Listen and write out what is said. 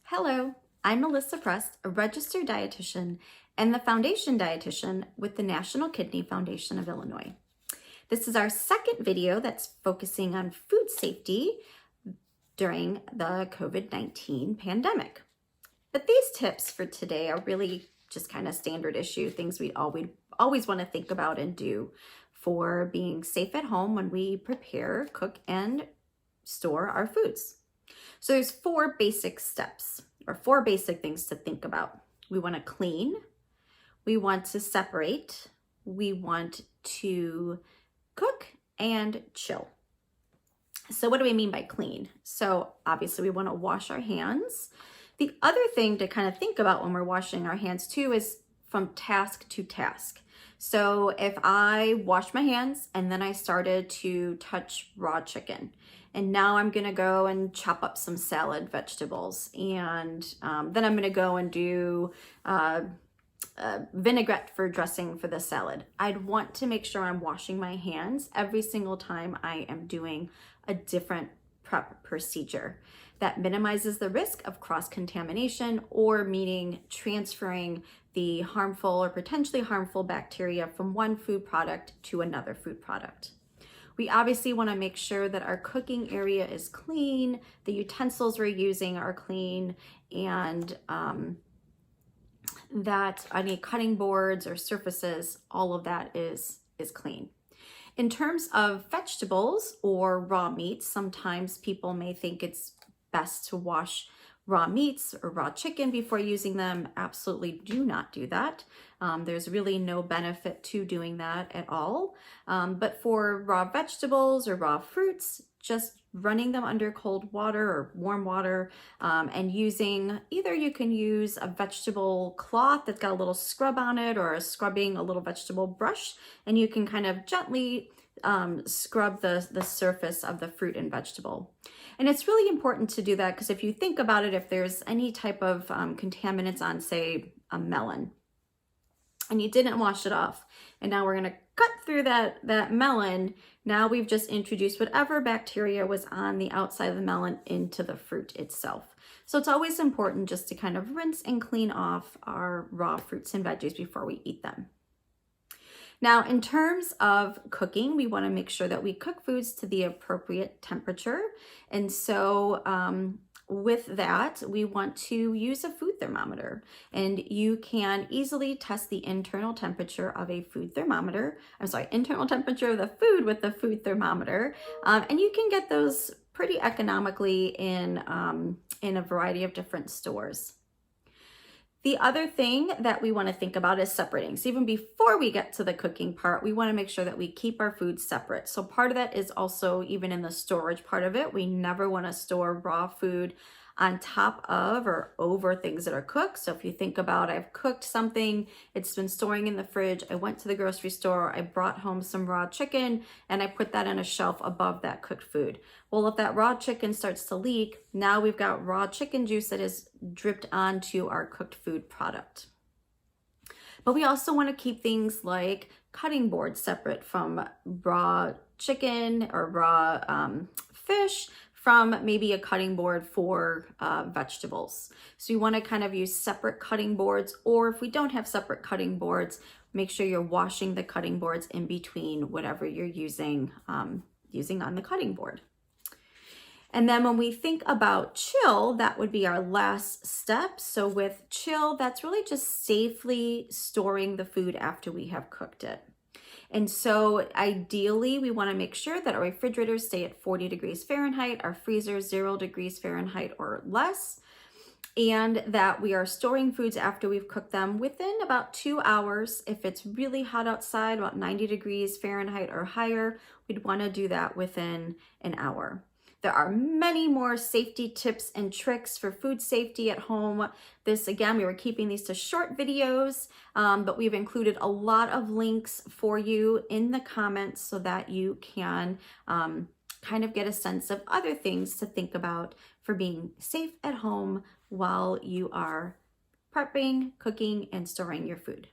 Hello, I'm Melissa Prest, a registered dietitian and the foundation dietitian with the National Kidney Foundation of Illinois. This is our second video that's focusing on food safety during the COVID-19 pandemic. But these tips for today are really just kind of standard issue, things we always want to think about and do for being safe at home when we prepare, cook, and store our foods. So there's four basic steps or four basic things to think about. We want to clean, we want to separate, we want to cook, and chill. So what do we mean by clean? So obviously we want to wash our hands. The other thing to kind of think about when we're washing our hands too is from task to task. So if I wash my hands and then I started to touch raw chicken, and now I'm gonna go and chop up some salad vegetables, and then I'm gonna go and do vinaigrette for dressing for the salad. I'd want to make sure I'm washing my hands every single time I am doing a different prep procedure. That minimizes the risk of cross-contamination, or meaning transferring the harmful or potentially harmful bacteria from one food product to another food product. We obviously want to make sure that our cooking area is clean, the utensils we're using are clean, and that any cutting boards or surfaces, all of that is clean. In terms of vegetables or raw meats, sometimes people may think it's best to wash raw meats or raw chicken before using them. Absolutely do not do that. There's really no benefit to doing that at all. But for raw vegetables or raw fruits, just running them under cold water or warm water, and using, either you can use a vegetable cloth that's got a little scrub on it, or a little vegetable brush, and you can kind of gently scrub the surface of the fruit and vegetable. And it's really important to do that because if you think about it, if there's any type of contaminants on, say, a melon, and you didn't wash it off, and now we're going to cut through that melon, now we've just introduced whatever bacteria was on the outside of the melon into the fruit itself. So it's always important just to kind of rinse and clean off our raw fruits and veggies before we eat them. Now, in terms of cooking, we want to make sure that we cook foods to the appropriate temperature. And so with that, we want to use a food thermometer. And you can easily test the internal temperature of a food thermometer. Internal temperature of the food with the food thermometer. And you can get those pretty economically in a variety of different stores. The other thing that we want to think about is separating. So even before we get to the cooking part, we want to make sure that we keep our food separate. So part of that is also even in the storage part of it. We never want to store raw food on top of or over things that are cooked. So if you think about, I've cooked something, it's been storing in the fridge, I went to the grocery store, I brought home some raw chicken, and I put that on a shelf above that cooked food. Well, if that raw chicken starts to leak, now we've got raw chicken juice that is dripped onto our cooked food product. But we also want to keep things like cutting boards separate from raw chicken or raw fish, from maybe a cutting board for vegetables. So you want to kind of use separate cutting boards, or if we don't have separate cutting boards, make sure you're washing the cutting boards in between whatever you're using on the cutting board. And then when we think about chill, that would be our last step. So with chill, that's really just safely storing the food after we have cooked it. And so ideally, we want to make sure that our refrigerators stay at 40 degrees Fahrenheit, our freezers 0 degrees Fahrenheit or less, and that we are storing foods after we've cooked them within about 2 hours. If it's really hot outside, about 90 degrees Fahrenheit or higher, we'd want to do that within an hour. There are many more safety tips and tricks for food safety at home. This, again, we were keeping these to short videos, but we've included a lot of links for you in the comments so that you can kind of get a sense of other things to think about for being safe at home while you are prepping, cooking, and storing your food.